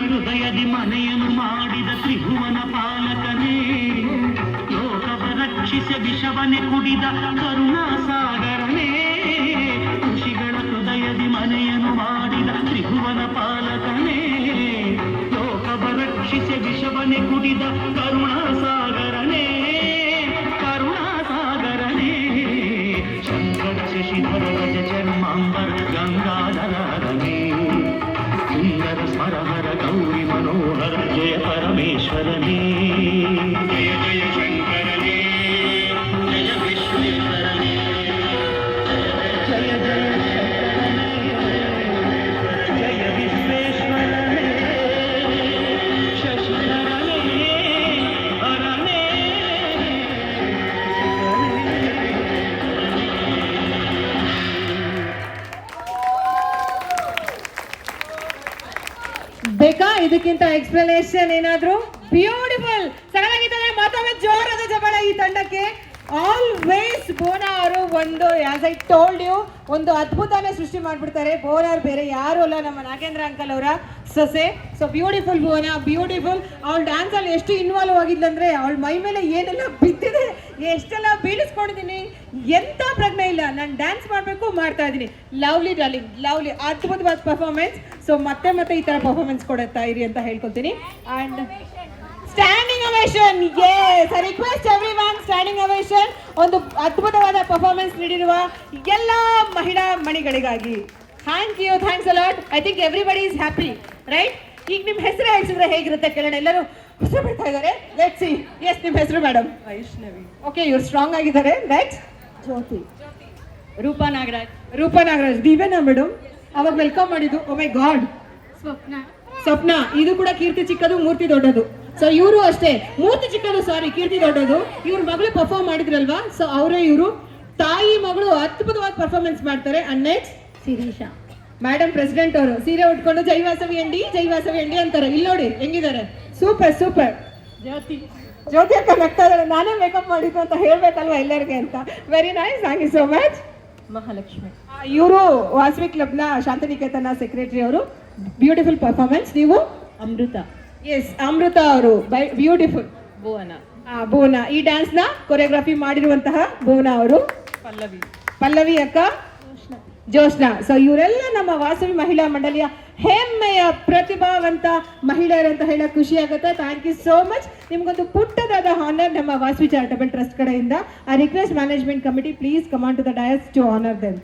ಹೃದಯದಿ ಮನೆಯನ್ನು ಮಾಡಿದ ತ್ರಿಭುವನ ಪಾಲಕನೇ, ಲೋಕವ ರಕ್ಷಿಸ ವಿಷವನೆ ಕುಡಿದ ಕರುಣಾ ಸಾಗರನೇ, ಋಷಿಗಳ ಹೃದಯದಿ ಮನೆಯನ್ನು ಮಾಡಿದ ತ್ರಿಭುವನ ಪಾಲಕನೇ, ಲೋಕವ ರಕ್ಷಿಸ ವಿಷವನೆ ಕುಡಿದ ಕರುಣಾ ಸಾಗರನೇ, ಕರುಣಾ ಸಾಗರನೇ, ಶಂಕರ ಶಶಿಧರ ಗಜ ಚರ್ಮಾಂಬರ ಗಂಗಾಧರನೇ, ಸುಂದರ ಸ್ಮರಹರ ಗೌರಿ ಮನೋಹರ ಜಯ ಪರಮೇಶ್ವರನೇ, ಜಯ ಜಯ ಶಂಕರನೇ, ಜಯ ವಿಶ್ವೇಶ್ವರನೇ, ಜಯ ಜಯ ಶಂಕರನೇ, ಜಯ ವಿಶ್ವೇಶ್ವರನೇ, ಶಶಿಧರನೇ ಹರನೇ. ಬೇಕಾ ಇದಕ್ಕಿಂತ ಎಕ್ಸ್ಪ್ಲನೇಷನ್ ಏನಾದ್ರು? ಬ್ಯೂಟಿಫುಲ್, ಸರಳಾಗಿದ್ದಾರೆ. ಮತ್ತೊಮ್ಮೆ ಜೋರಾದ ಜಗಳ ಈ ತಂಡಕ್ಕೆ. ಆಲ್ವೇಸ್ ಬೋನಾ ಅವರು ಒಂದು ಆಸ್ ಐ ಟೋಲ್ಡ್ ಯು ಒಂದು ಅದ್ಭುತನೇ ಸೃಷ್ಟಿ ಮಾಡ್ಬಿಡ್ತಾರೆ. ಬೋನಾ ಅವ್ರು ಬೇರೆ ಯಾರು ಅಲ್ಲ, ನಮ್ಮ ನಾಗೇಂದ್ರ ಅಂಕಲ್ ಅವರ ಸೊಸೆ. ಸೊ ಬ್ಯೂಟಿಫುಲ್ ಬೋನಾ, ಬ್ಯೂಟಿಫುಲ್. ಅವಳ ಡ್ಯಾನ್ಸ್ ಅಲ್ಲಿ ಎಷ್ಟು ಇನ್ವಾಲ್ವ್ ಆಗಿದ್ಲಂದ್ರೆ ಅವಳ ಮೈ ಮೇಲೆ ಏನೆಲ್ಲ ಬಿದ್ದಿದೆ, ಎಷ್ಟೆಲ್ಲ ಬೀಳಿಸ್ಕೊಂಡಿದ್ದೀನಿ, ಎಂತ ಪ್ರಜ್ಞೆ ಇಲ್ಲ, ನಾನು ಡ್ಯಾನ್ಸ್ ಮಾಡಬೇಕು ಮಾಡ್ತಾ ಇದ್ದೀನಿ. ಲವ್ಲಿ ಡಾರ್ಲಿಂಗ್, ಲವ್ಲಿ, ಅದ್ಭುತವಾದ ಪರ್ಫಾರ್ಮೆನ್ಸ್. ಸೊ ಮತ್ತೆ ಮತ್ತೆ ಈ ತರ ಪರ್ಫಾರ್ಮೆನ್ಸ್ ಕೊಡುತ್ತಾ ಇರಿ ಅಂತ ಹೇಳ್ಕೊತೀನಿ. And standing ovation, yes, I request everyone standing ovation ಒಂದು ಅದ್ಭುತವಾದ ಪರ್ಫಾರ್ಮೆನ್ಸ್ ನೀಡಿರುವ ಎಲ್ಲ ಮಹಿಳಾ ಮಣಿಗಳಿಗಾಗಿ. Thank you, thanks a lot. I think everybody is happy, right? ಈಗ ನಿಮ್ಮ ಹೆಸರು ಹೇಳ್ಸಿದ್ರೆ ಹೇಗಿರುತ್ತೆ ಕೇಳೋಣ. ಎಲ್ಲರೂ ಹೆಸರು ಬಿಡ್ತಾ ಇದ್ದಾರೆ. Let's see. ಎಸ್, ನಿಮ್ಮ ಹೆಸರು ಮೇಡಮ್? ವೈಷ್ಣವಿ. ಓಕೆ, ಇವ್ರು ಸ್ಟ್ರಾಂಗ್ ಆಗಿದ್ದಾರೆ. ನೆಕ್ಸ್ಟ್ ಜ್ಯೋತಿ. ರೂಪಾ ನಾಗರಾಜ್. ರೂಪಾ ನಾಗರಾಜ್, ನೀವೇನಾ ಮೇಡಮ್ ಅವಾಗ ವೆಲ್ಕಮ್ ಮಾಡಿದ್ದು? ಓ ಮೈ ಗಾಡ್. ಸ್ವಪ್ನ. ಸ್ವಪ್ನ. ಇದು ಕೂಡ ಕೀರ್ತಿ ಚಿಕ್ಕದು, ಮೂರ್ತಿ ದೊಡ್ಡದು. ಸೊ ಇವರು ಅಷ್ಟೇ, ಮೂರ್ತಿ ಚಿಕ್ಕದು, ಸಾರಿ, ಕೀರ್ತಿ ದೊಡ್ಡದು. ಇವ್ರ ಮಗಳು ಪರ್ಫಾರ್ಮ್ ಮಾಡಿದ್ರಲ್ವಾ, ಸೊ ಅವರೇ ಇವರು. ತಾಯಿ ಮಗಳು ಅದ್ಭುತವಾದ ಪರ್ಫಾರ್ಮೆನ್ಸ್ ಮಾಡ್ತಾರೆ. And next Shirisha. Madam president ಅವರು ಸೀರೆ ಉಟ್ಕೊಂಡು ಜೈವಾಸವಿ ಅಂಡಿ ಜೈವಾಸವಿ ಅಂಡಿ ಅಂತಾರೆ. ಇಲ್ಲಿ ನೋಡಿ ಹೆಂಗಿದ್ದಾರೆ, ಸೂಪರ್ ಸೂಪರ್. ಜ್ಯೋತಿ. ಜ್ಯೋತಿ ಅಕ್ಕ ನಗ್ತಾ ಇದ್ದಾರೆ. ನಾನೇ ಮೇಕಪ್ ಮಾಡಿದ್ದು ಅಂತ ಹೇಳ್ಬೇಕಲ್ವಾ ಎಲ್ಲರಿಗೆ ಅಂತ. Very nice, thank you so much. Mahalakshmi. ಇವರು ವಾಸವಿ ಕ್ಲಬ್ನ ಶಾಂತಿನಿಕೇತನ ಸೆಕ್ರೆಟರಿ ಅವರು. Beautiful performance. ನೀವು? ಅಮೃತ. ಎಸ್, ಅಮೃತ ಅವರು ಬ್ಯೂಟಿಫುಲ್. ಭುವನ. ಭುವನ. ಈ ಡ್ಯಾನ್ಸ್ ನ ಕೊರಿಯೋಗ್ರಫಿ ಮಾಡಿರುವಂತಹ ಭುವನ ಅವರು. ಪಲ್ಲವಿ. ಪಲ್ಲವಿ ಅಕ್ಕ. ಜೋಷ್ನಾ. ಸೊ ಇವರೆಲ್ಲ ನಮ್ಮ ವಾಸವಿ ಮಹಿಳಾ ಮಂಡಳಿಯ ಹೆಮ್ಮೆಯ ಪ್ರತಿಭಾವಂತ ಮಹಿಳೆಯರು ಅಂತ ಹೇಳಕ್ ಖುಷಿ ಆಗುತ್ತೆ. Thank you so much. ನಿಮ್ಗೊಂದು ಪುಟ್ಟದಾದ ಹಾನರ್ ನಮ್ಮ ವಾಸವಿ ಚಾರಿಟಬಲ್ ಟ್ರಸ್ಟ್ ಕಡೆಯಿಂದ. I request management committee please come on to the dais to honour them.